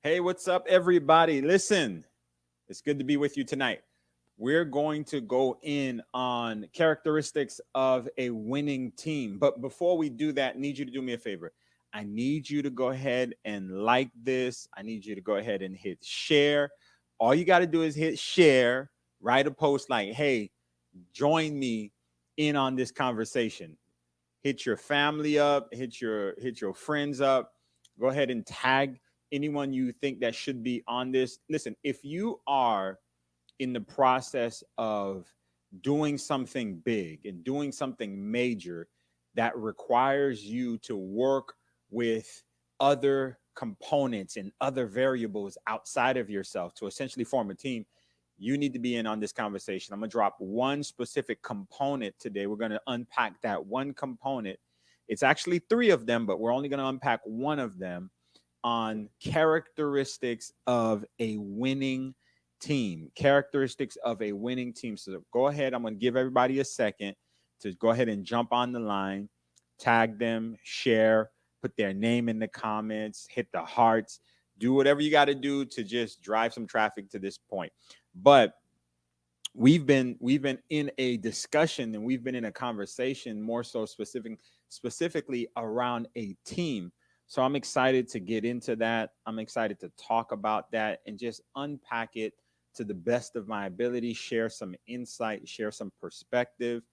Hey, what's up, everybody? Listen, it's good to be with you tonight. We're going to go in on characteristics of a winning team. But before we do that, I need you to do me a favor. I need you to go ahead and like this. I need you to go ahead and hit share. All you got to do is hit share, write a post like, hey, join me in on this conversation. Hit your family up, hit your friends up. Go ahead and tag anyone you think that should be on this. Listen, if you are in the process of doing something big and doing something major that requires you to work with other components and other variables outside of yourself to essentially form a team, you need to be in on this conversation. I'm going to drop one specific component today. We're going to unpack that one component. It's actually three of them, but we're only going to unpack one of them on characteristics of a winning team. Characteristics of a winning team. So go ahead. I'm going to give everybody a second to go ahead and jump on the line, tag them, share, put their name in the comments, hit the hearts, do whatever you got to do to just drive some traffic to this point. But we've been in a discussion and we've been in a conversation more so specifically around a team. So I'm excited to get into that. I'm excited to talk about that and just unpack it to the best of my ability, share some insight, share some perspective,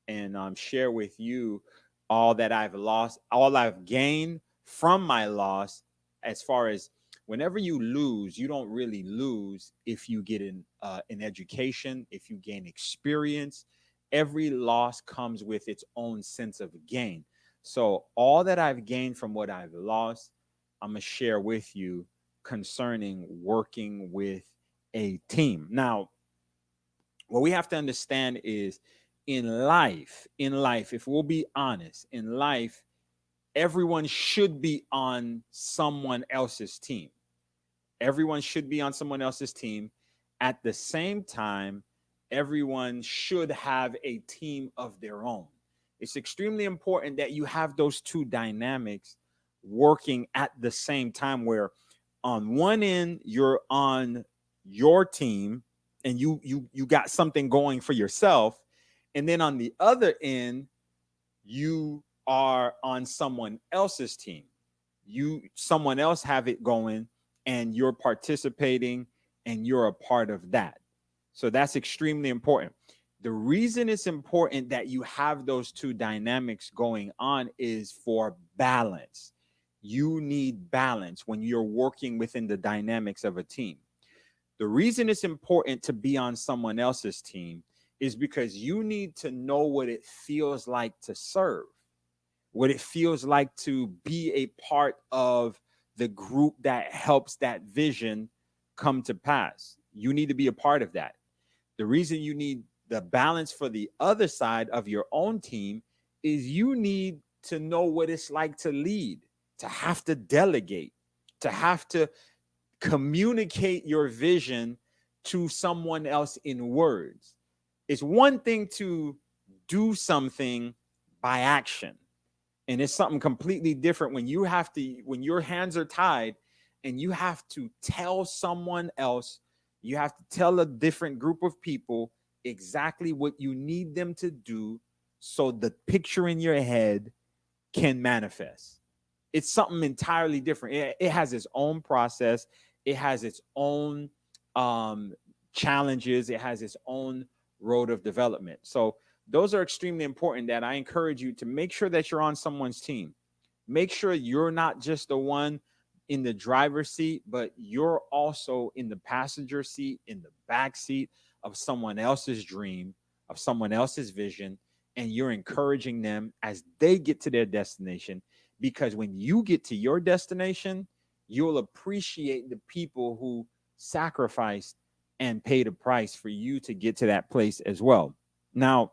and share with you all that I've lost, all I've gained from my loss. As far as whenever you lose, you don't really lose if you get an education, if you gain experience. Every loss comes with its own sense of gain. So all that I've gained from what I've lost, I'm going to share with you concerning working with a team. Now, what we have to understand is in life, if we'll be honest, in life, everyone should be on someone else's team. Everyone should be on someone else's team. At the same time, everyone should have a team of their own. It's extremely important that you have those two dynamics working at the same time, where on one end you're on your team and you got something going for yourself, and then on the other end you are on someone else's team. Someone else have it going and you're participating and you're a part of that. So that's extremely important. The reason it's important that you have those two dynamics going on is for balance. You need balance when you're working within the dynamics of a team. The reason it's important to be on someone else's team is because you need to know what it feels like to serve, what it feels like to be a part of the group that helps that vision come to pass. You need to be a part of that. The reason you need the balance for the other side of your own team is you need to know what it's like to lead, to have to delegate, to have to communicate your vision to someone else in words. It's one thing to do something by action, and it's something completely different when you have to, when your hands are tied and you have to tell someone else, you have to tell a different group of people exactly what you need them to do so the picture in your head can manifest. It's something entirely different. It has its own process. It has its own um, challenges. It has its own road of development. So those are extremely important. That I encourage you to make sure that you're on someone's team. Make sure you're not just the one in the driver's seat, but you're also in the passenger seat, in the back seat of someone else's dream, of someone else's vision, and you're encouraging them as they get to their destination. Because when you get to your destination, you'll appreciate the people who sacrificed and paid a price for you to get to that place as well. Now,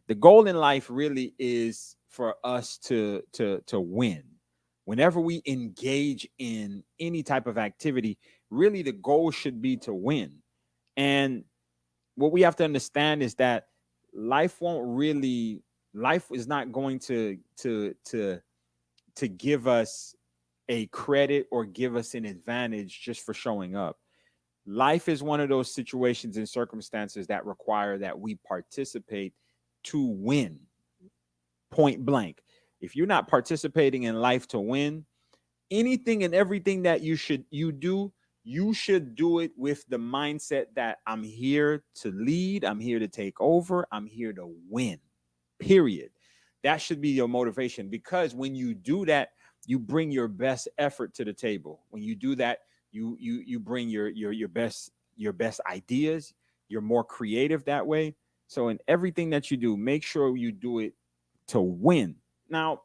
the goal in life really is for us to win. Whenever we engage in any type of activity, really the goal should be to win. And what we have to understand is that life won't really, life is not going to give us a credit or give us an advantage just for showing up. Life is one of those situations and circumstances that require that we participate to win, point blank. If you're not participating in life to win, anything and everything that you should do it with the mindset that I'm here to lead, I'm here to take over, I'm here to win. Period. That should be your motivation, because when you do that, you bring your best effort to the table. When you do that, you bring your best ideas. You're more creative that way. So in everything that you do, make sure you do it to win. Now,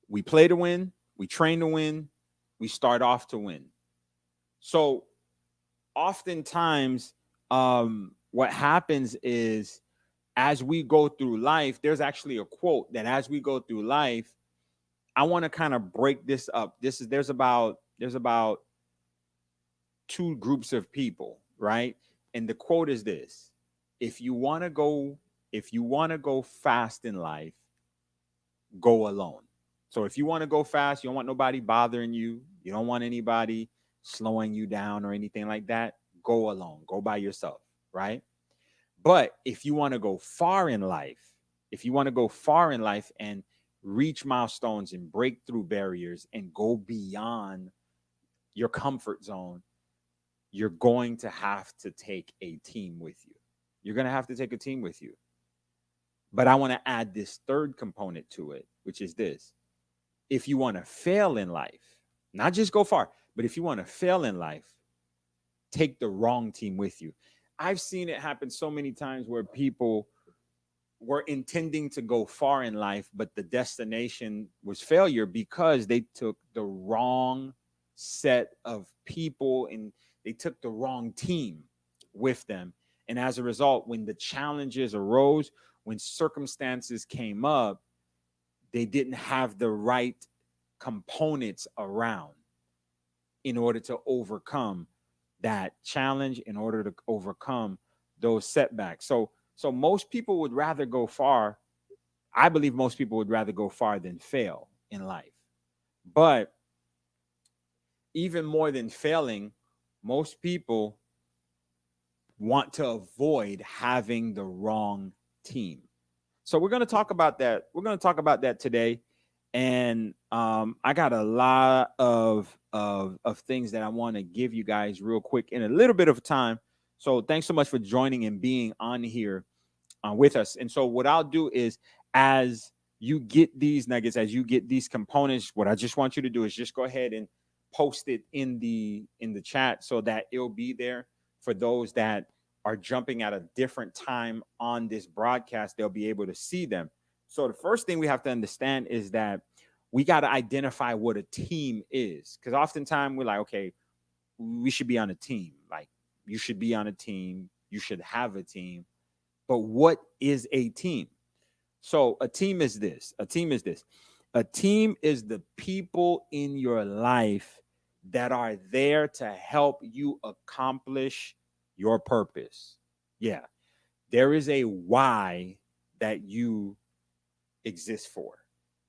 we play to win, we train to win, we start off to win. So oftentimes, what happens is, as we go through life, there's actually a quote that as we go through life, I want to kind of break this up. There's about two groups of people, right? And the quote is this: if you want to go, if you want to go fast in life, go alone. So if you want to go fast, you don't want nobody bothering you, you don't want anybody slowing you down or anything like that, go alone, go by yourself, right? But if you want to go far in life, if you want to go far in life and reach milestones and break through barriers and go beyond your comfort zone, you're going to have to take a team with you. You're going to have to take a team with you. But I want to add this third component to it, which is this: if you want to fail in life, not just go far, but if you want to fail in life, take the wrong team with you. I've seen it happen so many times where people were intending to go far in life, but the destination was failure because they took the wrong set of people and they took the wrong team with them. And as a result, when the challenges arose, when circumstances came up, they didn't have the right components around in order to overcome that challenge, in order to overcome those setbacks. So most people would rather go far. I believe most people would rather go far than fail in life. But even more than failing, most people want to avoid having the wrong team. So we're going to talk about that. We're going to talk about that today. And I got a lot of things that I want to give you guys real quick in a little bit of time. So thanks so much for joining and being on here with us. And so what I'll do is, as you get these nuggets, as you get these components, what I just want you to do is just go ahead and post it in the chat so that it'll be there for those that are jumping at a different time on this broadcast. They'll be able to see them. So the first thing we have to understand is that we got to identify what a team is, because oftentimes we're like, okay, we should be on a team. Like, you should be on a team. You should have a team. But what is a team? So a team is this. A team is this. A team is the people in your life that are there to help you accomplish your purpose. Yeah. There is a why that you exist for.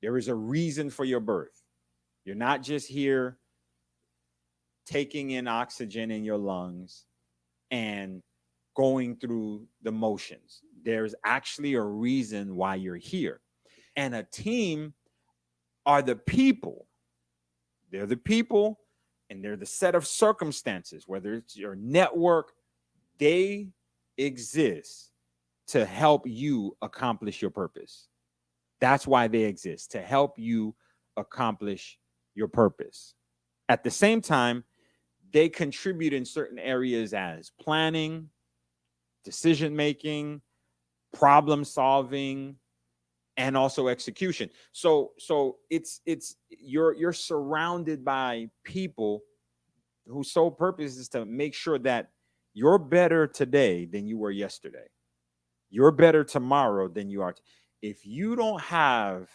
There is a reason for your birth. You're not just here taking in oxygen in your lungs and going through the motions. There's actually a reason why you're here. And a team are the people. They're the people and they're the set of circumstances, whether it's your network, they exist to help you accomplish your purpose. That's why they exist, to help you accomplish your purpose. At the same time, they contribute in certain areas as planning, decision making, problem solving, and also execution. So it's you're surrounded by people whose sole purpose is to make sure that you're better today than you were yesterday. You're better tomorrow than you are. If you don't have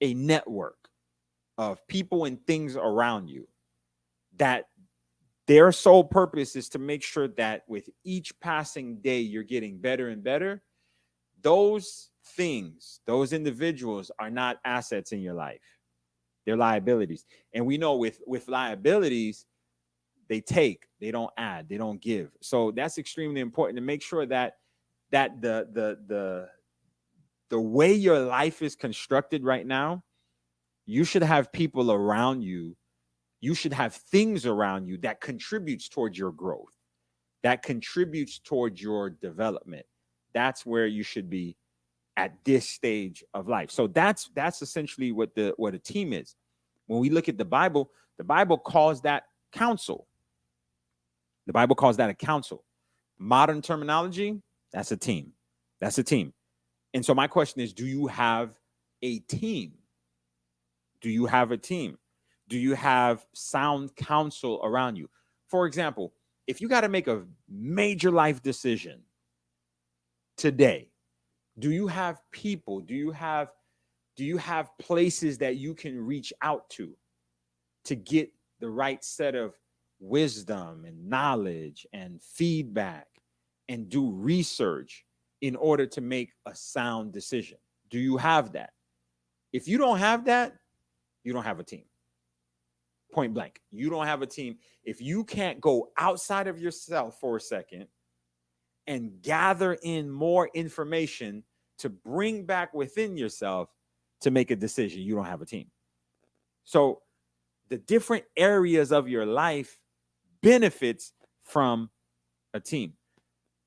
a network of people and things around you that their sole purpose is to make sure that with each passing day you're getting better and better, those things, those individuals are not assets in your life. They're liabilities. And we know with liabilities, they take, they don't add, they don't give. So that's extremely important to make sure that the way your life is constructed right now, you should have people around you. You should have things around you that contributes towards your growth, that contributes towards your development. That's where you should be at this stage of life. So that's essentially what a team is. When we look at the Bible calls that counsel. The Bible calls that a counsel. Modern terminology, that's a team. That's a team. And so my question is, do you have a team? Do you have a team? Do you have sound counsel around you? For example, if you got to make a major life decision today, do you have people? Do you have places that you can reach out to get the right set of wisdom and knowledge and feedback and do research in order to make a sound decision? Do you have that? If you don't have that, you don't have a team. Point blank. You don't have a team. If you can't go outside of yourself for a second and gather in more information to bring back within yourself to make a decision, you don't have a team. So the different areas of your life benefits from a team.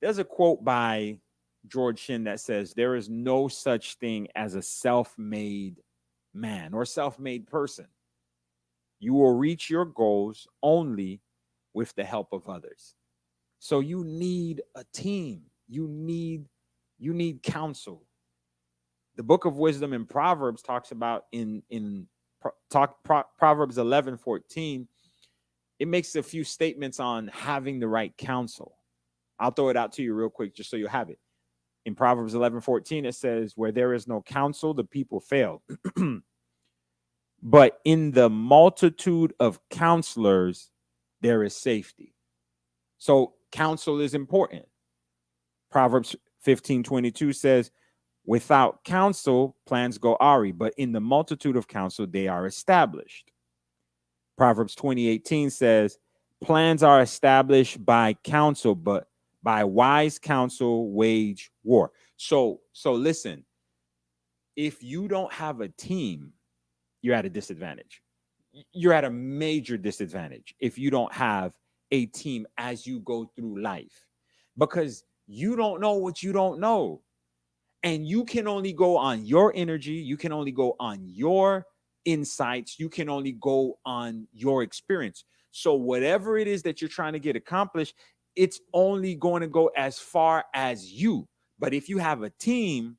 There's a quote by George Shin that says, there is no such thing as a self-made man or self-made person. You will reach your goals only with the help of others. So you need a team. You need counsel. The book of wisdom in Proverbs talks about Proverbs 11:14. It makes a few statements on having the right counsel. I'll throw it out to you real quick just so you have it. In Proverbs 11:14, it says, where there is no counsel, the people fail. But in the multitude of counselors, there is safety. So counsel is important. Proverbs 15:22 says, without counsel, plans go awry, but in the multitude of counsel, they are established. Proverbs 20:18 says, plans are established by counsel, but by wise counsel wage war. So listen, if you don't have a team, you're at a disadvantage. You're at a major disadvantage if you don't have a team as you go through life, because you don't know what you don't know. And you can only go on your energy. You can only go on your insights. You can only go on your experience. So whatever it is that you're trying to get accomplished, it's only going to go as far as you. But if you have a team,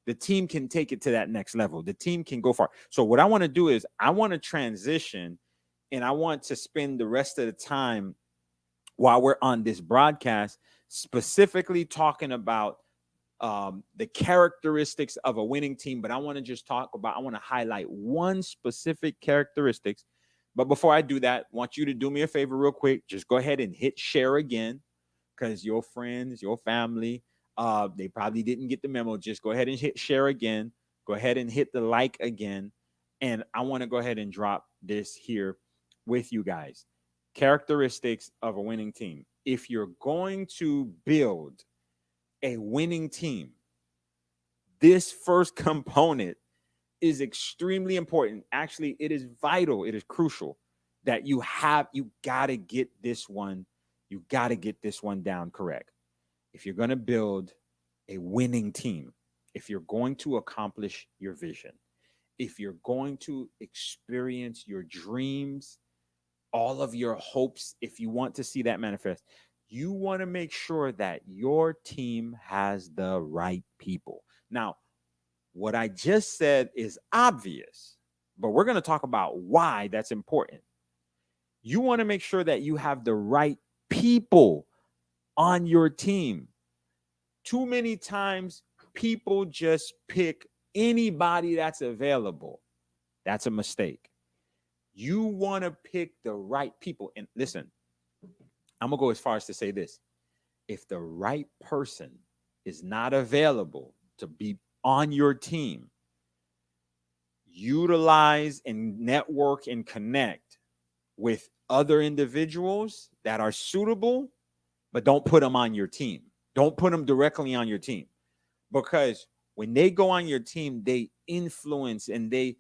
the team can take it to that next level. The team can go far. So what I want to do is I want to transition, and I want to spend the rest of the time while we're on this broadcast specifically talking about the characteristics of a winning team, but I want to highlight one specific characteristics. But before I do that, I want you to do me a favor real quick. Just go ahead and hit share again, because your friends, your family, they probably didn't get the memo. Just go ahead and hit share again. Go ahead and hit the like again. And I want to go ahead and drop this here with you guys. Characteristics of a winning team. If you're going to build a winning team, this first component is extremely important. Actually, it is vital. It is crucial that you got to get this one. You got to get this one down correct. If you're going to build a winning team, if you're going to accomplish your vision, if you're going to experience your dreams, all of your hopes, if you want to see that manifest, you want to make sure that your team has the right people. Now, what I just said is obvious, but we're going to talk about why that's important. You want to make sure that you have the right people on your team. Too many times, people just pick anybody that's available. That's a mistake. You want to pick the right people. And listen, I'm going to go as far as to say this. If the right person is not available to be on your team, utilize and network and connect with other individuals that are suitable, but don't put them on your team. Don't put them directly on your team, because when they go on your team, they influence and they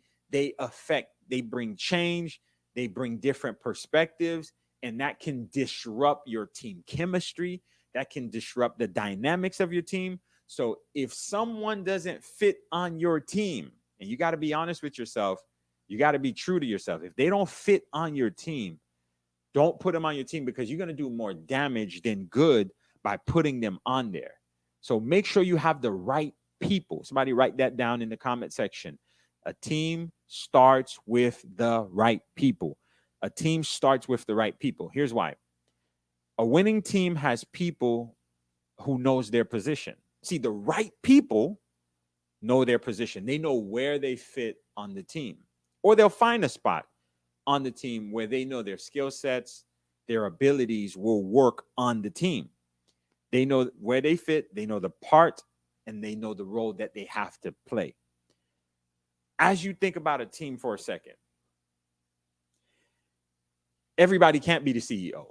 affect, they bring change, they bring different perspectives, and that can disrupt your team chemistry. That can disrupt the dynamics of your team. So if someone doesn't fit on your team, and you got to be honest with yourself, you got to be true to yourself. If they don't fit on your team, don't put them on your team, because you're going to do more damage than good by putting them on there. So make sure you have the right people. Somebody write that down in the comment section. A team starts with the right people. A team starts with the right people. Here's why. A winning team has people who knows their position. See, the right people know their position. They know where they fit on the team, or they'll find a spot on the team where they know their skill sets, their abilities will work on the team. They know where they fit, they know the part, and they know the role that they have to play. As you think about a team for a second, everybody can't be the CEO.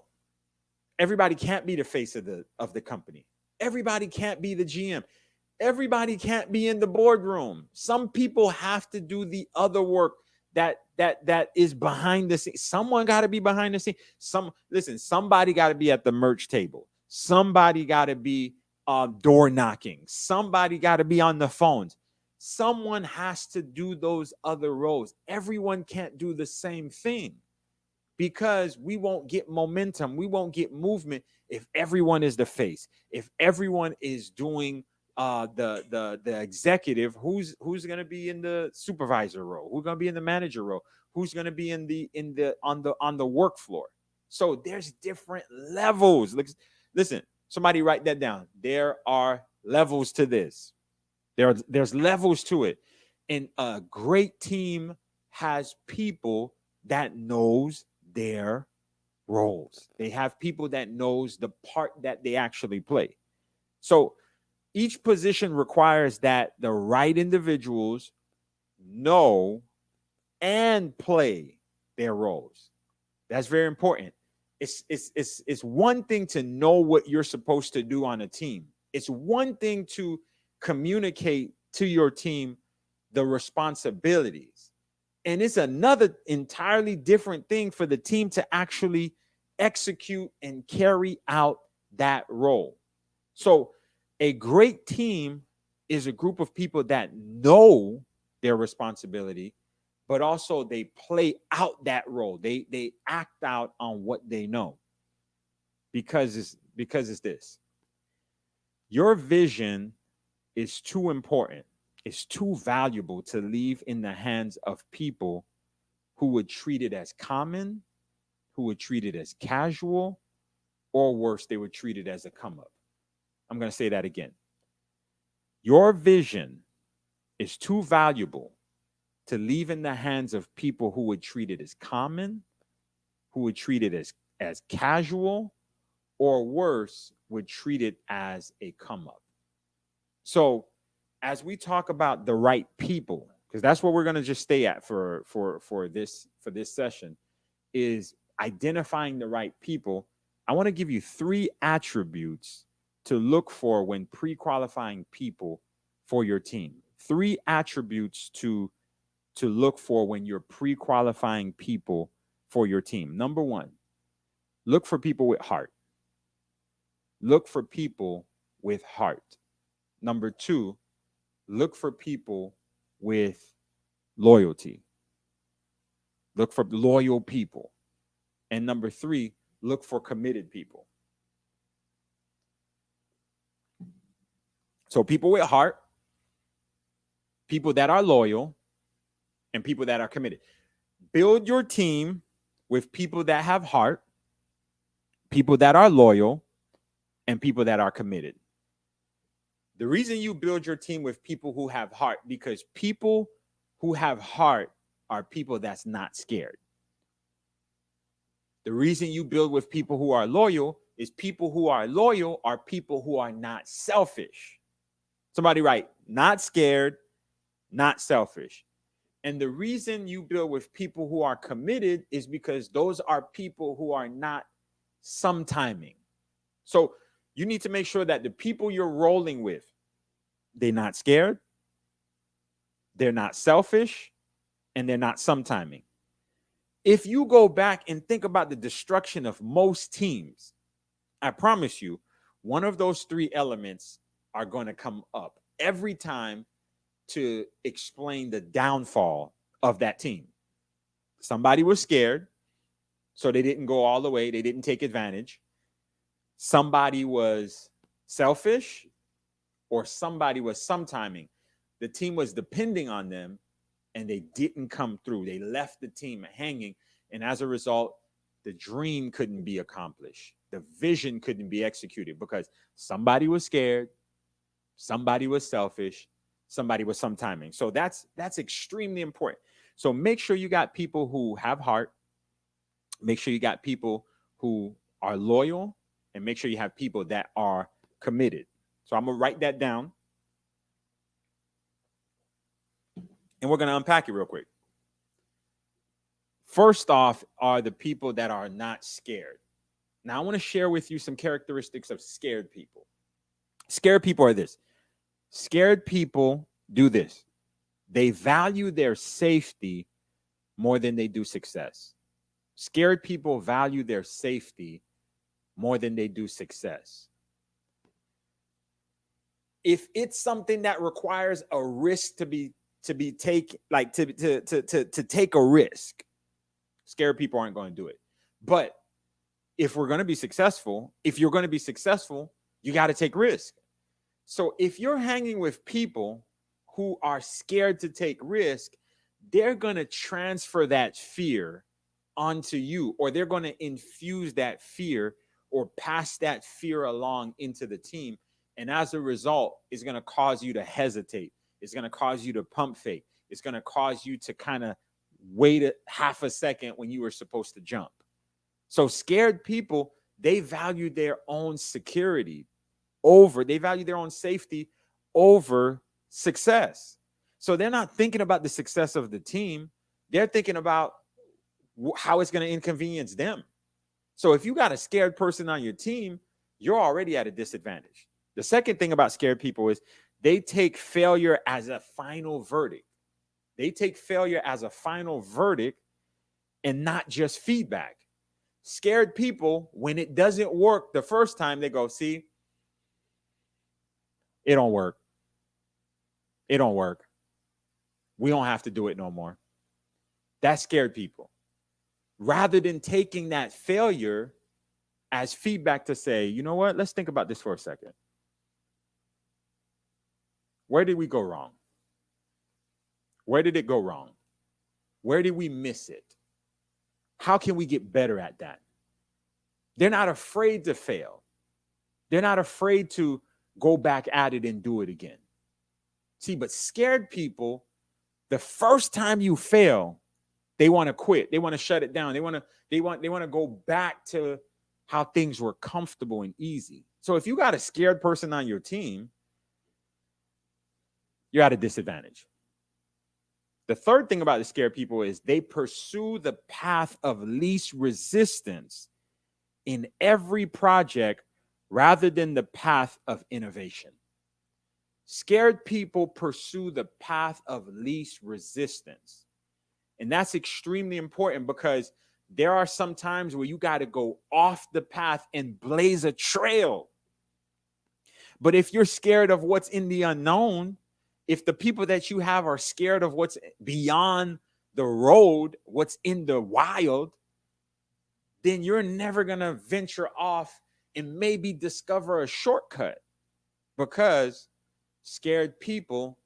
Everybody can't be the face of the company. Everybody can't be the GM. Everybody can't be in the boardroom. Some people have to do the other work that is behind the scenes. Someone got to be behind the scenes. Somebody got to be at the merch table. Somebody got to be door knocking. Somebody got to be on the phones. Someone has to do those other roles. Everyone can't do the same thing, because we won't get momentum. We won't get movement if everyone is the face. If everyone is doing the executive, who's going to be in the supervisor role, who's going to be in the manager role, who's going to be on the work floor. So there's different levels. Listen, somebody write that down. There are levels to this. There's levels to it. And a great team has people that knows their roles. They have people that knows the part that they actually play. So each position requires that the right individuals know and play their roles. That's very important. It's one thing to know what you're supposed to do on a team. It's one thing to communicate to your team the responsibilities. And it's another entirely different thing for the team to actually execute and carry out that role. So a great team is a group of people that know their responsibility, but also they play out that role. They act out on what they know. Because it's this. Your vision is too important. It's too valuable to leave in the hands of people who would treat it as common, who would treat it as casual, or worse, they would treat it as a come up. I'm going to say that again. Your vision is too valuable to leave in the hands of people who would treat it as common, who would treat it as casual, or worse, would treat it as a come up. So as we talk about the right people, because that's what we're going to just stay at for this session, is identifying the right people. I want to give you 3 attributes to look for when pre-qualifying people for your team. 3 attributes to look for when you're pre-qualifying people for your team. Number 1, look for people with heart. Look for people with heart. Number 2, look for people with loyalty. Look for loyal people. And number 3, look for committed people. So people with heart, people that are loyal, and people that are committed. Build your team with people that have heart, people that are loyal, and people that are committed. The reason you build your team with people who have heart, because people who have heart are people that's not scared. The reason you build with people who are loyal is people who are loyal are people who are not selfish. Somebody write, not scared, not selfish. And the reason you build with people who are committed is because those are people who are not sometiming. So you need to make sure that the people you're rolling with, they're not scared, they're not selfish, and they're not sometiming. If you go back and think about the destruction of most teams, I promise you, one of those 3 elements are going to come up every time to explain the downfall of that team. Somebody was scared, so they didn't go all the way. They didn't take advantage. Somebody was selfish, or somebody was sometiming. The team was depending on them, and they didn't come through. They left the team hanging, and as a result, the dream couldn't be accomplished. The vision couldn't be executed because somebody was scared, somebody was selfish, somebody was sometiming. So that's extremely important. So make sure you got people who have heart, make sure you got people who are loyal, and make sure you have people that are committed. So I'm gonna write that down, and we're gonna unpack it real quick. First off are the people that are not scared. Now I want to share with you some characteristics of scared people. Scared people are this. Scared people do this. They value their safety more than they do success. Scared people value their safety more than they do success. If it's something that requires a risk to take a risk, scared people aren't going to do it. But if you're going to be successful, you got to take risk. So if you're hanging with people who are scared to take risk, they're going to transfer that fear onto you, or they're going to infuse that fear or pass that fear along into the team. And as a result, it's going to cause you to hesitate. It's going to cause you to pump fake. It's going to cause you to kind of wait a half a second when you were supposed to jump. So scared people, they value their own security they value their own safety over success. So they're not thinking about the success of the team. They're thinking about how it's going to inconvenience them. So if you got a scared person on your team, you're already at a disadvantage. The second thing about scared people is they take failure as a final verdict. They take failure as a final verdict and not just feedback. Scared people, when it doesn't work the first time, they go, see, it don't work. It don't work. We don't have to do it no more. That's scared people. Rather than taking that failure as feedback to say, you know what, let's think about this for a second. Where did we go wrong? Where did it go wrong? Where did we miss it? How can we get better at that? They're not afraid to fail. They're not afraid to go back at it and do it again. See, but scared people, the first time you fail, they want to quit. They want to shut it down. They want to go back to how things were comfortable and easy. So if you got a scared person on your team, you're at a disadvantage. The third thing about the scared people is they pursue the path of least resistance in every project rather than the path of innovation. Scared people pursue the path of least resistance. And that's extremely important because there are some times where you got to go off the path and blaze a trail. But if you're scared of what's in the unknown, if the people that you have are scared of what's beyond the road, what's in the wild, then you're never going to venture off and maybe discover a shortcut, because scared people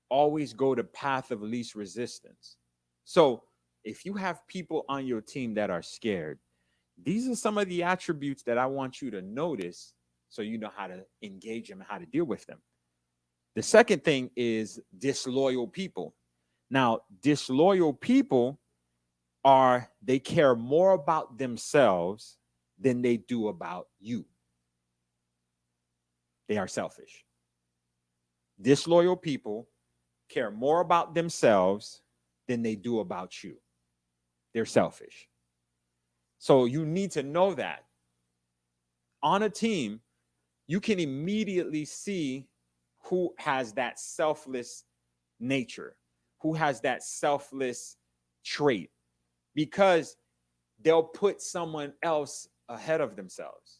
always go the path of least resistance. So if you have people on your team that are scared, these are some of the attributes that I want you to notice so you know how to engage them and how to deal with them. The second thing is disloyal people. Now, disloyal people they care more about themselves than they do about you. They are selfish. Disloyal people care more about themselves than they do about you. They're selfish. So you need to know that. On a team, you can immediately see who has that selfless nature, who has that selfless trait, because they'll put someone else ahead of themselves.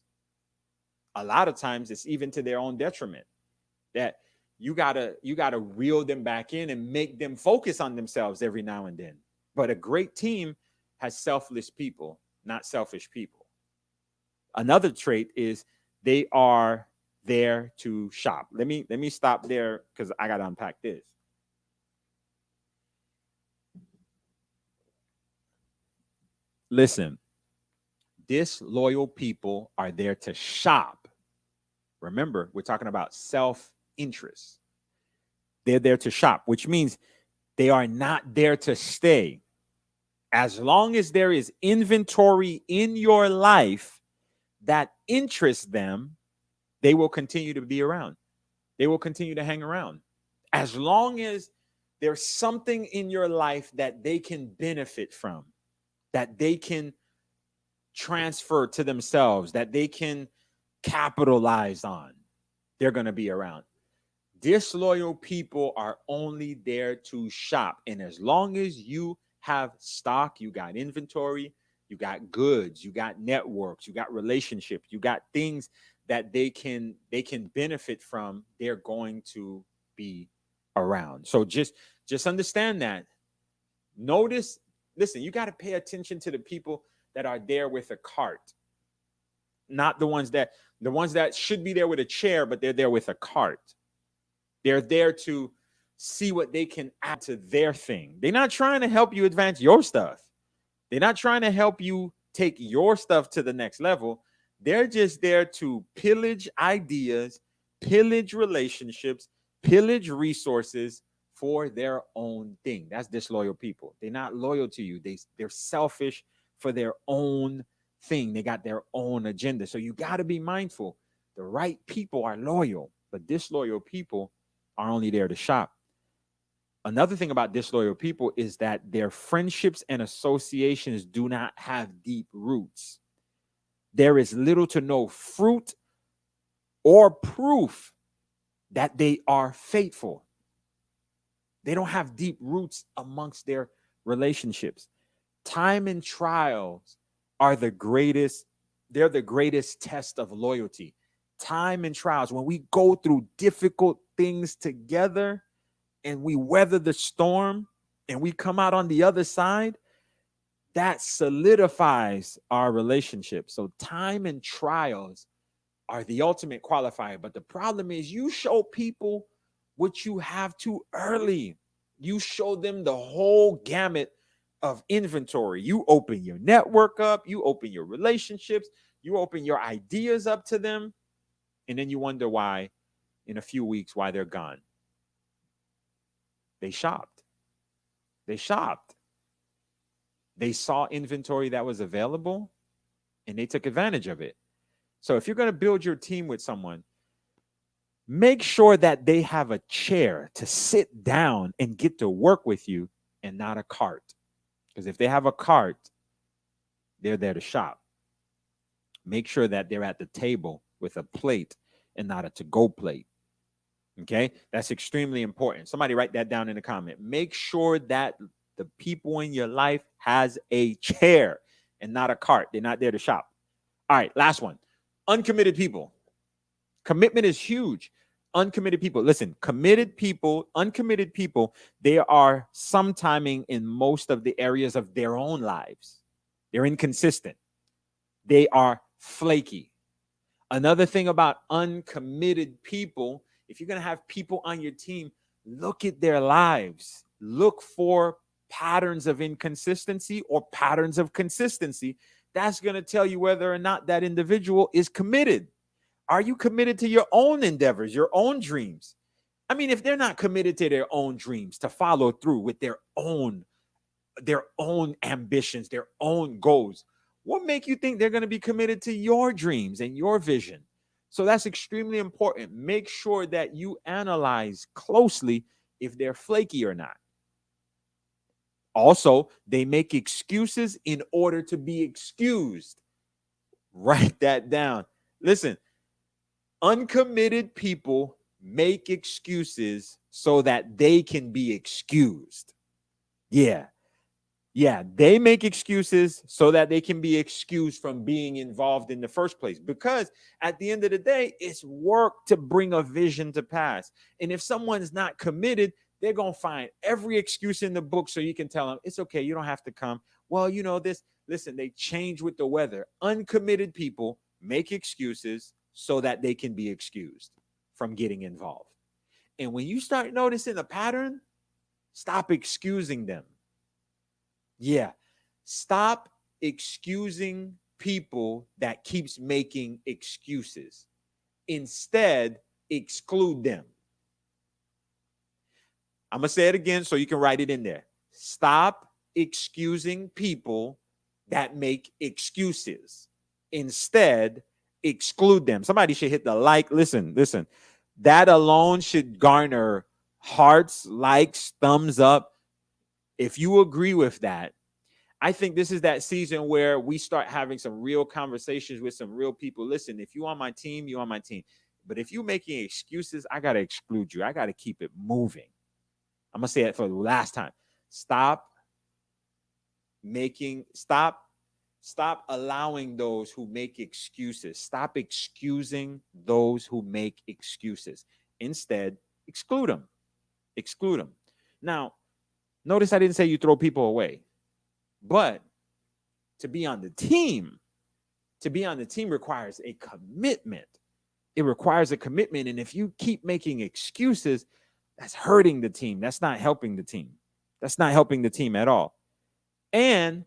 A lot of times it's even to their own detriment, that you gotta reel them back in and make them focus on themselves every now and then. But a great team has selfless people, not selfish people. Another trait is they are there to shop. Let me stop there because I got to unpack this. Listen, disloyal people are there to shop. Remember, we're talking about self-interest. They're there to shop, which means they are not there to stay. As long as there is inventory in your life that interests them, they will continue to be around. They will continue to hang around. As long as there's something in your life that they can benefit from, that they can transfer to themselves, that they can capitalize on, they're going to be around. Disloyal people are only there to shop. And as long as you have stock, you got inventory, you got goods, you got networks, you got relationships, you got things that they can benefit from, they're going to be around. So just understand that. Notice, listen, you got to pay attention to the people that are there with a cart, not the ones that should be there with a chair, but they're there with a cart. They're there to see what they can add to their thing. They're not trying to help you advance your stuff. They're not trying to help you take your stuff to the next level. They're just there to pillage ideas, pillage relationships, pillage resources for their own thing. That's disloyal people. They're not loyal to you. They're selfish for their own thing. They got their own agenda. So you got to be mindful. The right people are loyal, but disloyal people are only there to shop. Another thing about disloyal people is that their friendships and associations do not have deep roots. There is little to no fruit or proof that they are faithful. They don't have deep roots amongst their relationships. Time and trials are the greatest. They're the greatest test of loyalty. Time and trials, when we go through difficult things together and we weather the storm and we come out on the other side, that solidifies our relationship. So time and trials are the ultimate qualifier. But the problem is you show people what you have too early. You show them the whole gamut of inventory. You open your network up, you open your relationships, you open your ideas up to them, and then you wonder why in a few weeks why they're gone. They shopped. They shopped. They saw inventory that was available and they took advantage of it. So if you're going to build your team with someone, make sure that they have a chair to sit down and get to work with you and not a cart. Because if they have a cart, they're there to shop. Make sure that they're at the table with a plate and not a to-go plate. Okay? That's extremely important. Somebody write that down in the comment. Make sure that the people in your life has a chair and not a cart. They're not there to shop. All right, last one. Uncommitted people. Commitment is huge. Uncommitted people. Listen, committed people, uncommitted people, they are sometiming in most of the areas of their own lives. They're inconsistent. They are flaky. Another thing about uncommitted people, if you're going to have people on your team, look at their lives. Look for patterns of inconsistency or patterns of consistency. That's going to tell you whether or not that individual is committed. Are you committed to your own endeavors, your own dreams? I mean, if they're not committed to their own dreams, to follow through with their own ambitions, their own goals, what make you think they're going to be committed to your dreams and your vision? So that's extremely important. Make sure that you analyze closely if they're flaky or not. Also, they make excuses in order to be excused. Write that down. Listen, uncommitted people make excuses so that they can be excused. Yeah, they make excuses so that they can be excused from being involved in the first place. Because at the end of the day, it's work to bring a vision to pass. And if someone's not committed, they're going to find every excuse in the book so you can tell them, it's okay, you don't have to come. Well, you know this. Listen, they change with the weather. Uncommitted people make excuses so that they can be excused from getting involved. And when you start noticing a pattern, stop excusing them. Yeah, stop excusing people that keeps making excuses. Instead, exclude them. I'm going to say it again so you can write it in there. Stop excusing people that make excuses. Instead, exclude them. Somebody should hit the like. Listen. That alone should garner hearts, likes, thumbs up. If you agree with that, I think this is that season where we start having some real conversations with some real people. Listen, if you're on my team, you're on my team. But if you're making excuses, I got to exclude you. I got to keep it moving. I'm going to say it for the last time. Stop allowing those who make excuses. Stop excusing those who make excuses. Instead, exclude them. Exclude them. Now, notice I didn't say you throw people away. But to be on the team requires a commitment. It requires a commitment. And if you keep making excuses, that's hurting the team. That's not helping the team. That's not helping the team at all. And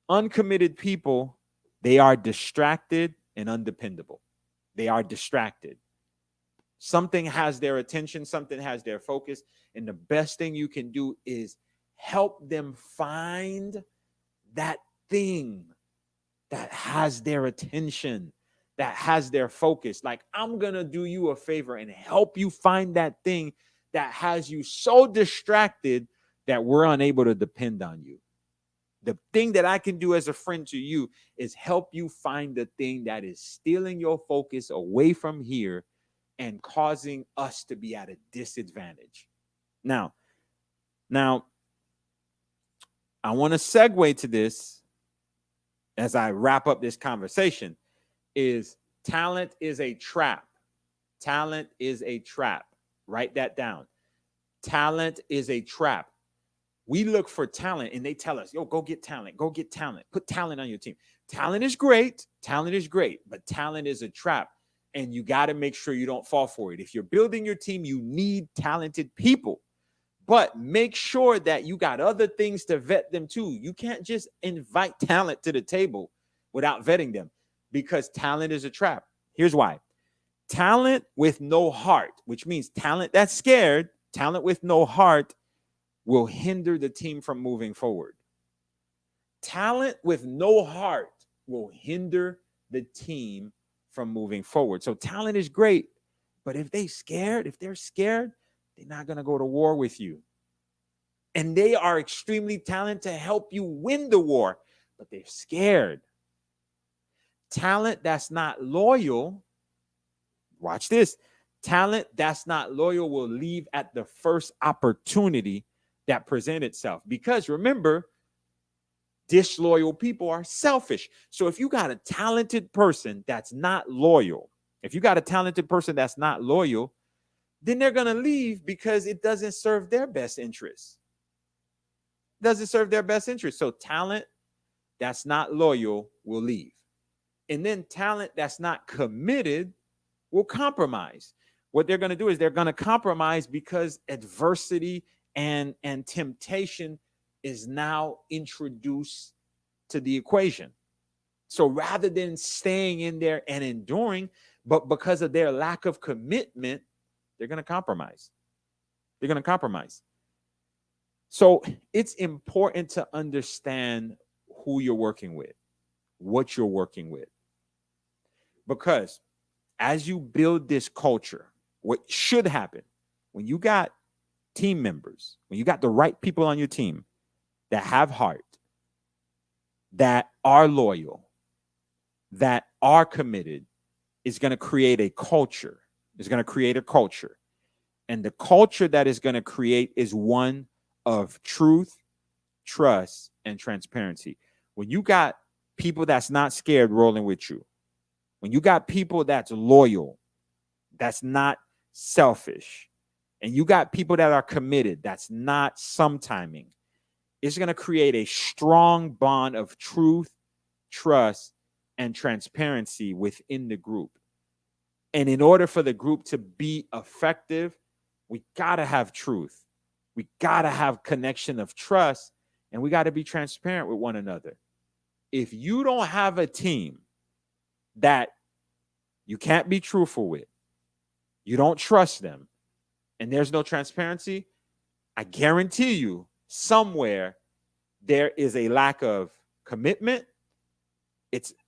uncommitted people, they are distracted and undependable. They are distracted. Something has their attention, something has their focus, and the best thing you can do is help them find that thing that has their attention, that has their focus. Like, I'm going to do you a favor and help you find that thing that has you so distracted that we're unable to depend on you. The thing that I can do as a friend to you is help you find the thing that is stealing your focus away from here and causing us to be at a disadvantage. Now, I want to segue to this as I wrap up this conversation is talent is a trap. Talent is a trap. Write that down. Talent is a trap. We look for talent and they tell us, yo, go get talent. Go get talent. Put talent on your team. Talent is great. Talent is great, but talent is a trap. And you got to make sure you don't fall for it. If you're building your team, you need talented people. But make sure that you got other things to vet them too. You can't just invite talent to the table without vetting them because talent is a trap. Here's why. Talent with no heart, which means talent that's scared, talent with no heart will hinder the team from moving forward. Talent with no heart will hinder the team from moving forward. So talent is great, but if they're scared, they're not going to go to war with you. And they are extremely talented to help you win the war, but they're scared. Talent that's not loyal, watch this. Talent that's not loyal will leave at the first opportunity that presents itself. Because remember, disloyal people are selfish. So if you got a talented person that's not loyal, then they're going to leave because it doesn't serve their best interests. So talent that's not loyal will leave. And then talent that's not committed will compromise. What they're going to do is they're going to compromise because adversity and temptation is now introduced to the equation. So rather than staying in there and enduring, but because of their lack of commitment, they're going to compromise. So it's important to understand who you're working with, what you're working with. Because as you build this culture, what should happen when you got team members, when you got the right people on your team that have heart, that are loyal, that are committed, is going to create a culture. And the culture that is going to create is one of truth, trust, and transparency. When you got people that's not scared rolling with you, when you got people that's loyal, that's not selfish, and you got people that are committed, that's not sometiming, it's going to create a strong bond of truth, trust, and transparency within the group. And in order for the group to be effective, we got to have truth. We got to have connection of trust, and we got to be transparent with one another. If you don't have a team that you can't be truthful with, you don't trust them, and there's no transparency, I guarantee you somewhere there is a lack of commitment,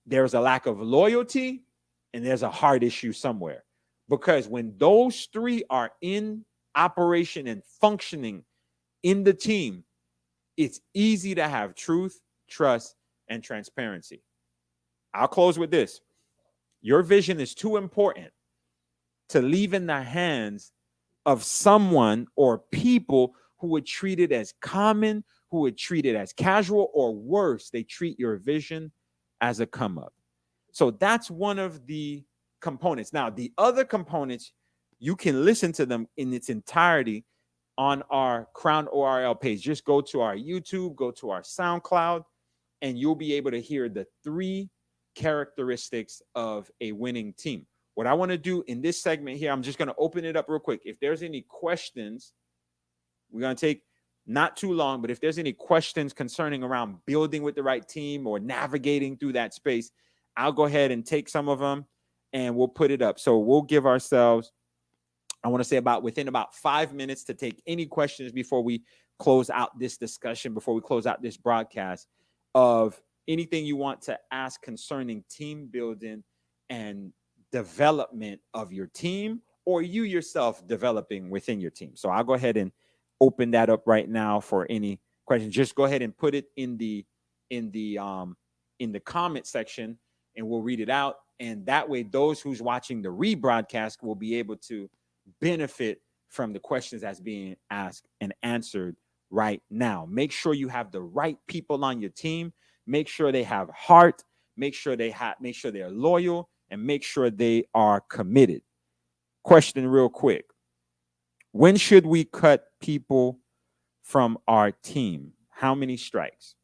there's a lack of loyalty, and there's a heart issue somewhere. Because when those three are in operation and functioning in the team, it's easy to have truth, trust, and transparency. I'll close with this. Your vision is too important to leave in the hands of someone or people who would treat it as common, who would treat it as casual, or worse, they treat your vision as a come up. So that's one of the components. Now, the other components, you can listen to them in its entirety on our Crown ORL page. Just go to our YouTube, go to our SoundCloud, and you'll be able to hear the 3 characteristics of a winning team. What I want to do in this segment here, I'm just going to open it up real quick. If there's any questions, we're going to take not too long, but if there's any questions concerning around building with the right team or navigating through that space, I'll go ahead and take some of them and we'll put it up. So we'll give ourselves, I want to say within about 5 minutes to take any questions before we close out this discussion, before we close out this broadcast, of anything you want to ask concerning team building and development of your team, or you yourself developing within your team. So I'll go ahead and open that up right now for any questions. Just go ahead and put it in the comment section and we'll read it out. And that way, those who's watching the rebroadcast will be able to benefit from the questions that's being asked and answered right now. Make sure you have the right people on your team. Make sure they have heart. Make sure they're loyal, and make sure they are committed. Question real quick. When should we cut people from our team? How many strikes?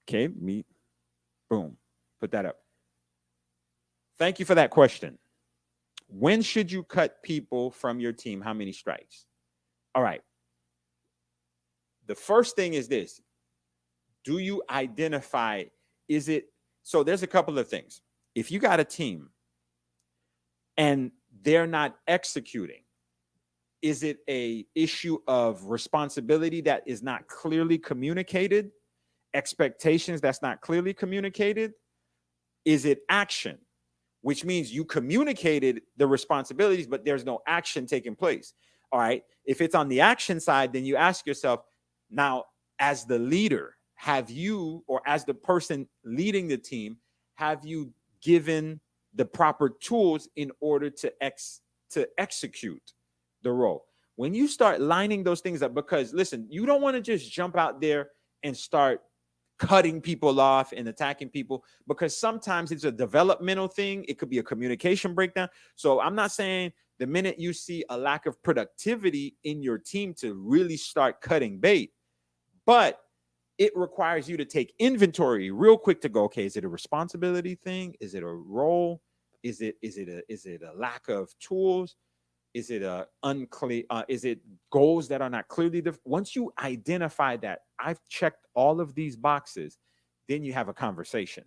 Okay, boom, put that up. Thank you for that question. When should you cut people from your team? How many strikes? All right. The first thing is this. Do you identify, so there's a couple of things. If you got a team and they're not executing, Is it a issue of responsibility that is not clearly communicated? Expectations that's not clearly communicated? Is it action? Which means you communicated the responsibilities, but there's no action taking place. All right. If it's on the action side, then you ask yourself, now, as the leader, have you, or as the person leading the team, have you given the proper tools in order to execute the role? When you start lining those things up, because listen, you don't want to just jump out there and start cutting people off and attacking people, because sometimes it's a developmental thing. It could be a communication breakdown. So I'm not saying the minute you see a lack of productivity in your team to really start cutting bait, but it requires you to take inventory real quick to go, okay, is it a responsibility thing? Is it a role? Is it a lack of tools? Is it a unclear? Is it goals that are not clearly defined? Once you identify that I've checked all of these boxes, then you have a conversation.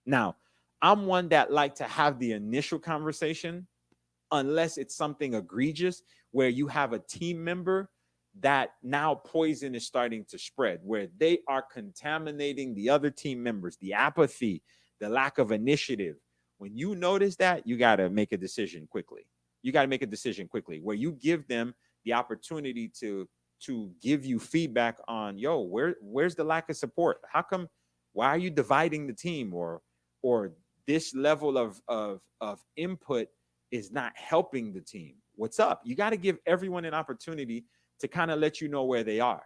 Now, I'm one that like to have the initial conversation, unless it's something egregious where you have a team member that now poison is starting to spread, where they are contaminating the other team members, the apathy, the lack of initiative. When you notice that, you got to make a decision quickly. You got to make a decision quickly where you give them the opportunity to give you feedback on, yo, where's the lack of support? How come, why are you dividing the team? Or this level of input is not helping the team. What's up? You got to give everyone an opportunity to kind of let you know where they are.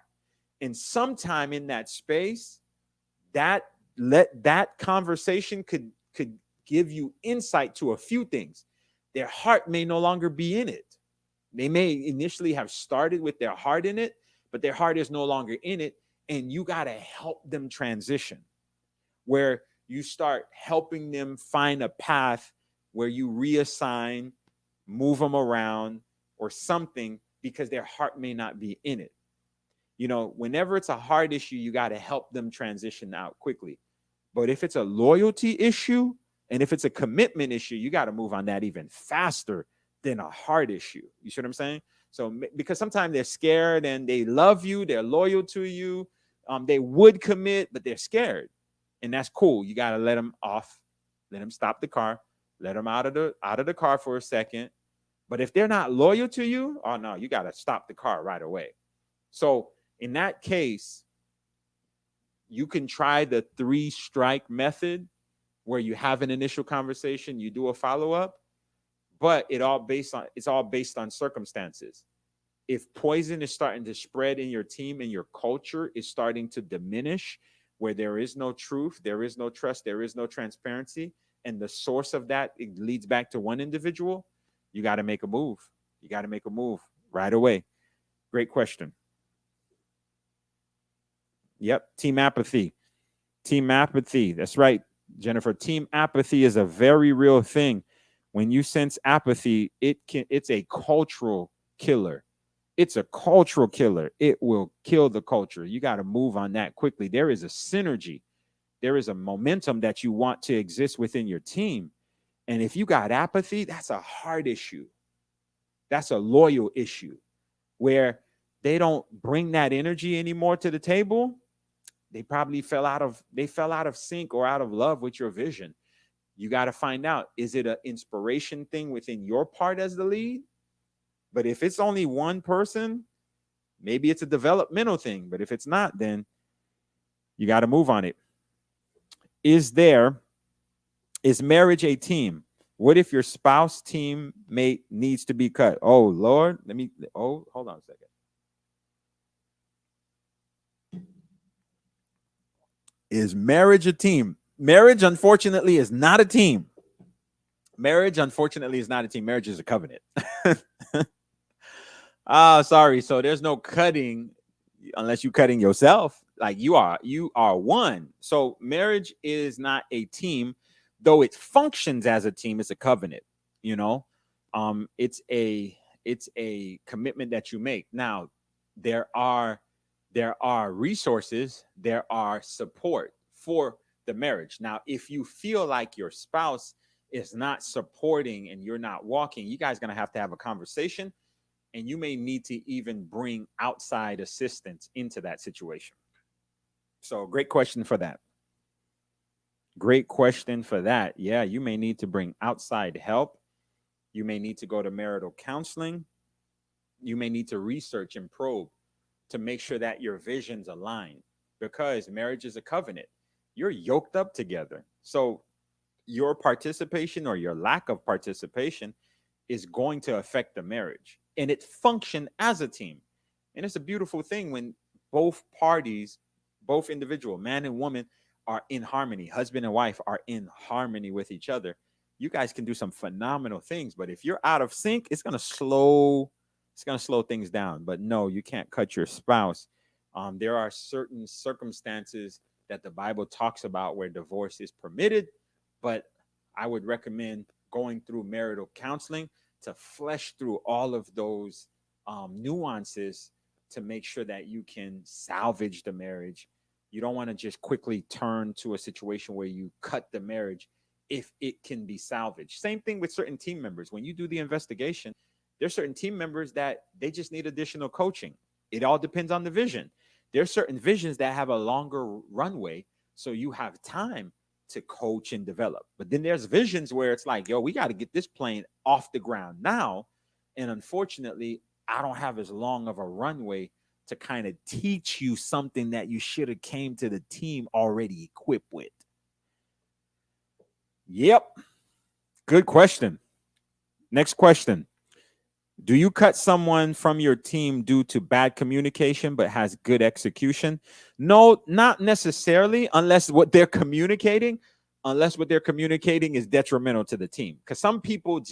And sometime in that space, that conversation could give you insight to a few things. Their heart may no longer be in it. They may initially have started with their heart in it, but their heart is no longer in it. And you got to help them transition, where you start helping them find a path where you reassign, move them around or something, because their heart may not be in it. You know, whenever it's a heart issue, you got to help them transition out quickly. But if it's a loyalty issue, and if it's a commitment issue, you got to move on that even faster than a heart issue. You see what I'm saying? So because sometimes they're scared and they love you, they're loyal to you. They would commit, but they're scared. And that's cool. You got to let them off, let them stop the car, let them out of the car for a second. But if they're not loyal to you, oh no, you got to stop the car right away. So in that case, you can try the 3-strike method, where you have an initial conversation, you do a follow-up, but it's all based on circumstances. If poison is starting to spread in your team and your culture is starting to diminish, where there is no truth, there is no trust, there is no transparency, and the source of that, it leads back to one individual, you got to make a move. You got to make a move right away. Great question. Yep, team apathy. Team apathy. That's right, Jennifer. Team apathy is a very real thing. When you sense apathy, it's a cultural killer. It's a cultural killer. It will kill the culture. You got to move on that quickly. There is a synergy. There is a momentum that you want to exist within your team. And if you got apathy, that's a heart issue. That's a loyal issue, where they don't bring that energy anymore to the table. They probably fell out of sync or out of love with your vision. You got to find out, is it an inspiration thing within your part as the lead? But if it's only one person, maybe it's a developmental thing. But if it's not, then you got to move on it. Is marriage a team? What if your spouse teammate needs to be cut? Oh, Lord, hold on a second. Is marriage a team? Marriage, unfortunately, is not a team. Marriage, unfortunately, is not a team. Marriage is a covenant. Sorry. So there's no cutting unless you're cutting yourself. Like you are one. So marriage is not a team, though it functions as a team. It's a covenant. You know, it's a commitment that you make. Now, there are resources, there are support for the marriage. Now, if you feel like your spouse is not supporting and you're not walking, you guys are going to have a conversation. and you may need to even bring outside assistance into that situation. So, great question for that. Great question for that. Yeah, you may need to bring outside help. You may need to go to marital counseling. You may need to research and probe to make sure that your visions align, because marriage is a covenant. You're yoked up together. So, your participation or your lack of participation is going to affect the marriage, and it function as a team. And it's a beautiful thing when both parties, both individual man and woman, are in harmony. Husband and wife are in harmony with each other. You guys can do some phenomenal things, but if you're out of sync, it's going to slow things down. But no, you can't cut your spouse. There are certain circumstances that the Bible talks about where divorce is permitted, but I would recommend going through marital counseling to flesh through all of those nuances to make sure that you can salvage the marriage. You don't want to just quickly turn to a situation where you cut the marriage if it can be salvaged. Same thing with certain team members. When you do the investigation, there's certain team members that they just need additional coaching. It all depends on the vision. There's certain visions that have a longer runway, so you have time to coach and develop. But then there's visions where it's like, yo, we got to get this plane off the ground now. And unfortunately, I don't have as long of a runway to kind of teach you something that you should have came to the team already equipped with. Yep. Good question. Next question. Do you cut someone from your team due to bad communication but has good execution? No, not necessarily, unless what they're communicating is detrimental to the team. Because some people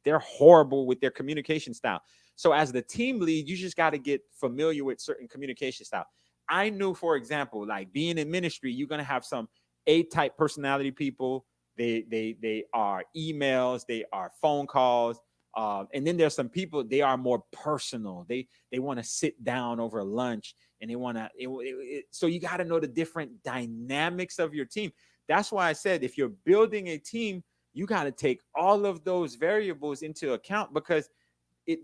they're horrible with their communication style. So as the team lead, you just got to get familiar with certain communication style. I knew, for example, like being in ministry, you're going to have some A-type personality people. They are emails, they are phone calls. And then there's some people, they are more personal. They want to sit down over lunch, and they want to. So you got to know the different dynamics of your team. That's why I said, if you're building a team, you got to take all of those variables into account, because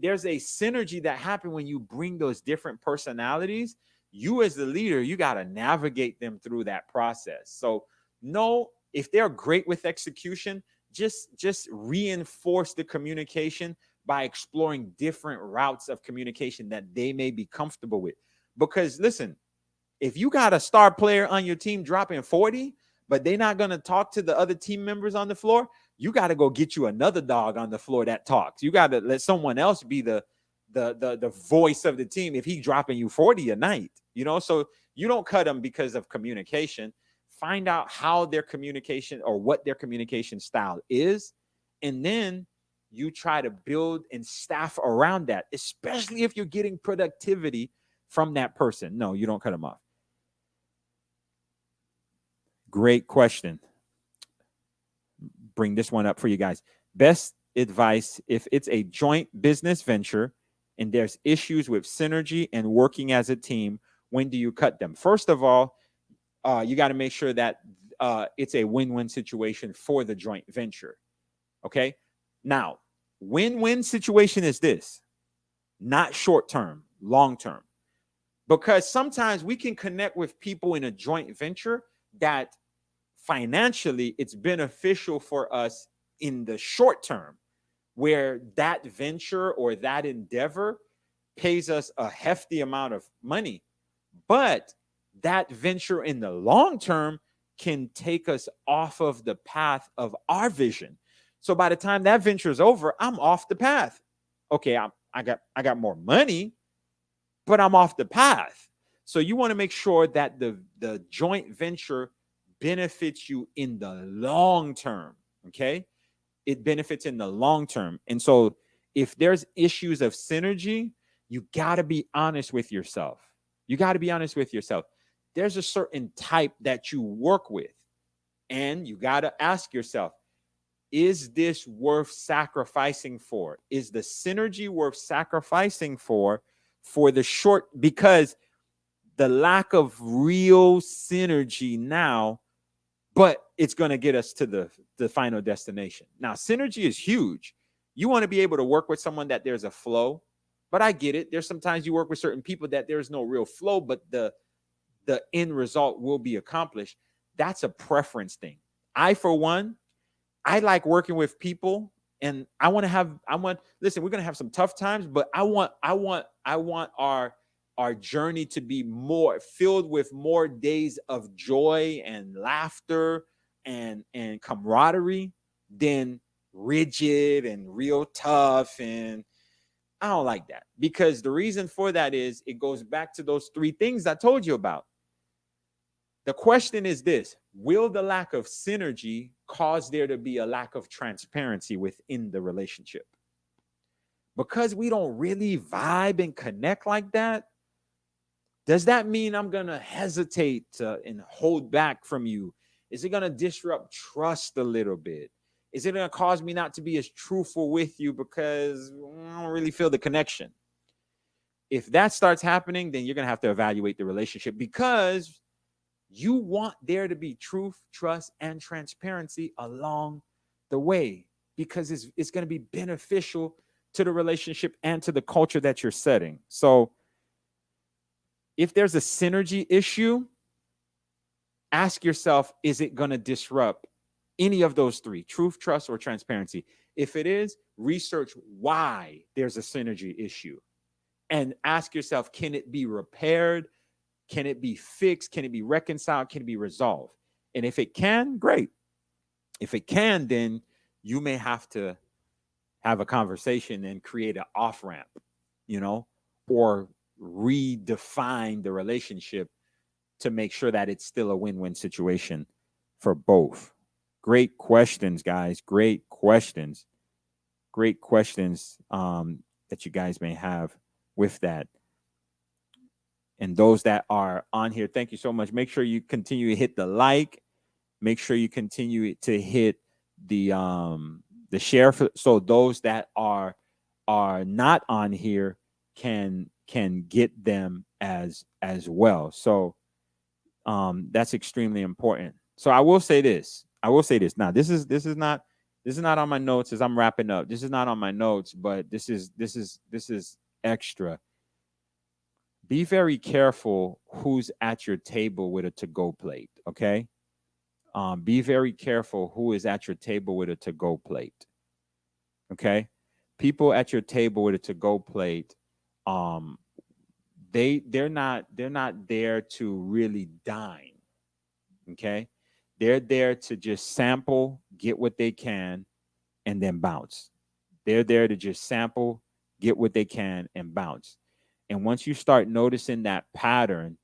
there's a synergy that happens when you bring those different personalities. You as the leader, you got to navigate them through that process. So no, if they're great with execution, just reinforce the communication by exploring different routes of communication that they may be comfortable with. Because listen, if you got a star player on your team dropping 40, but they're not going to talk to the other team members on the floor, you got to go get you another dog on the floor that talks. You got to let someone else be the voice of the team if he's dropping you 40 a night. So you don't cut them because of communication. Find out how their communication or what their communication style is, and then you try to build and staff around that, especially if you're getting productivity from that person. No, you don't cut them off. Great question. Bring this one up for you guys. Best advice if it's a joint business venture and there's issues with synergy and working as a team, when do you cut them? First of all, you got to make sure that it's a win-win situation for the joint venture. Okay. Now, win-win situation is this, not short-term, long-term, because sometimes we can connect with people in a joint venture that financially it's beneficial for us in the short term, where that venture or that endeavor pays us a hefty amount of money, but that venture in the long term can take us off of the path of our vision. So by the time that venture is over, I'm off the path. Okay, I got more money, but I'm off the path. So you want to make sure that the joint venture benefits you in the long term. Okay, it benefits in the long term. And so if there's issues of synergy, you got to be honest with yourself. There's a certain type that you work with, and you got to ask yourself, is this worth sacrificing for? Is the synergy worth sacrificing for the short? Because the lack of real synergy now, but it's going to get us to the final destination. Now, synergy is huge. You want to be able to work with someone that there's a flow, But I get it. There's sometimes you work with certain people that there's no real flow, but the end result will be accomplished. That's a preference thing. I, for one, I like working with people, and listen, we're gonna have some tough times, but I want our journey to be more filled with more days of joy and laughter and camaraderie than rigid and real tough. And I don't like that, because the reason for that is it goes back to those three things I told you about. The question is this: will the lack of synergy cause there to be a lack of transparency within the relationship? Because we don't really vibe and connect like that, does that mean I'm going to hesitate and hold back from you? Is it going to disrupt trust a little bit? Is it going to cause me not to be as truthful with you because I don't really feel the connection? If that starts happening, then you're going to have to evaluate the relationship, because you want there to be truth, trust, and transparency along the way, because it's going to be beneficial to the relationship and to the culture that you're setting. So if there's a synergy issue, ask yourself, is it going to disrupt any of those three: truth, trust, or transparency? If it is, research why there's a synergy issue and ask yourself, can it be repaired? Can it be fixed? Can it be reconciled? Can it be resolved? And if it can, great. If it can, then you may have to have a conversation and create an off ramp, or redefine the relationship to make sure that it's still a win-win situation for both. Great questions, guys. Great questions. Great questions that you guys may have with that. And those that are on here, thank you so much. Make sure you continue to hit the like. Make sure you continue to hit the share, so those that are not on here can get them as well. So that's extremely important. So I will say this. Now, this is not on my notes as I'm wrapping up. This is not on my notes, but this is extra. Be very careful who's at your table with a to-go plate, okay? Be very careful who is at your table with a to-go plate, okay? People at your table with a to-go plate, they're not there to really dine, okay? They're there to just sample, get what they can, and then bounce. They're there to just sample, get what they can, and bounce. And once you start noticing that pattern,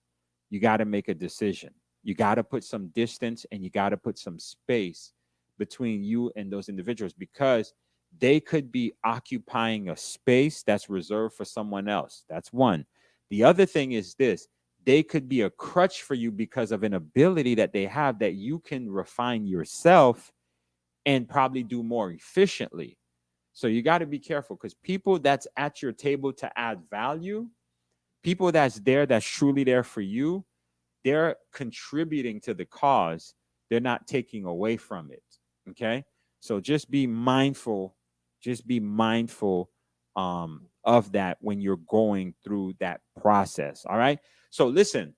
you got to make a decision. You got to put some distance and you got to put some space between you and those individuals, because they could be occupying a space that's reserved for someone else. That's one. The other thing is this: they could be a crutch for you because of an ability that they have that you can refine yourself and probably do more efficiently. So you got to be careful, because people that's at your table to add value, people that's truly there for you, they're contributing to the cause. They're not taking away from it. Okay. So just be mindful. Of that when you're going through that process. All right. So listen,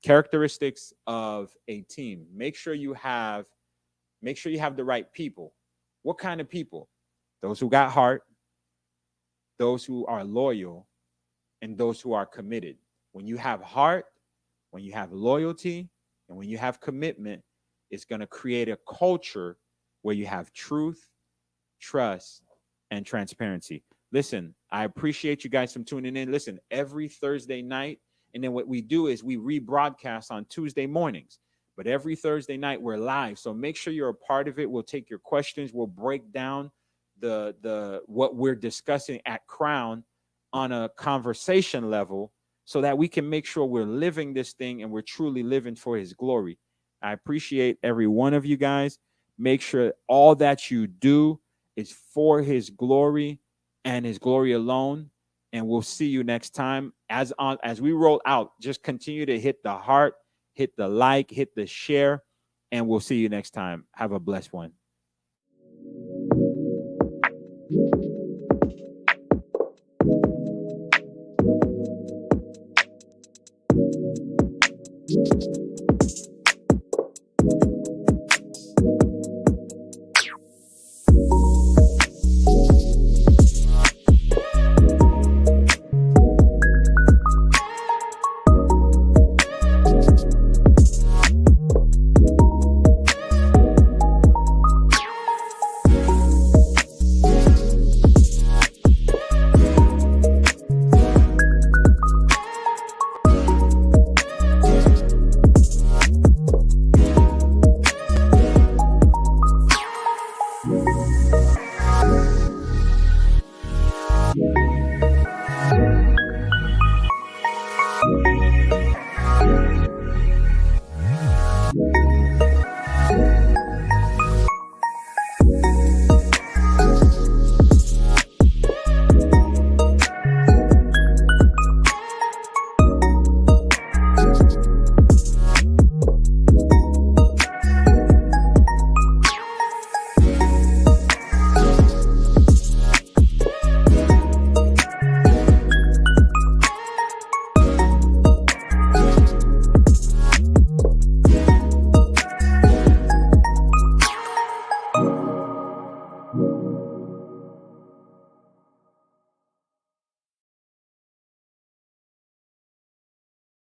characteristics of a team. Make sure you have the right people. What kind of people? Those who got heart, those who are loyal, and those who are committed. When you have heart, when you have loyalty, and when you have commitment, it's going to create a culture where you have truth, trust, and transparency. Listen, I appreciate you guys from tuning in. Listen, every Thursday night, and then what we do is we rebroadcast on Tuesday mornings. But every Thursday night, we're live. So make sure you're a part of it. We'll take your questions. We'll break down the what we're discussing at Crown on a conversation level, so that we can make sure we're living this thing and we're truly living for his glory. I appreciate every one of you guys. Make sure all that you do is for his glory and his glory alone. And we'll see you next time. As we roll out, just continue to hit the heart, hit the like, hit the share, and we'll see you next time. Have a blessed one. you.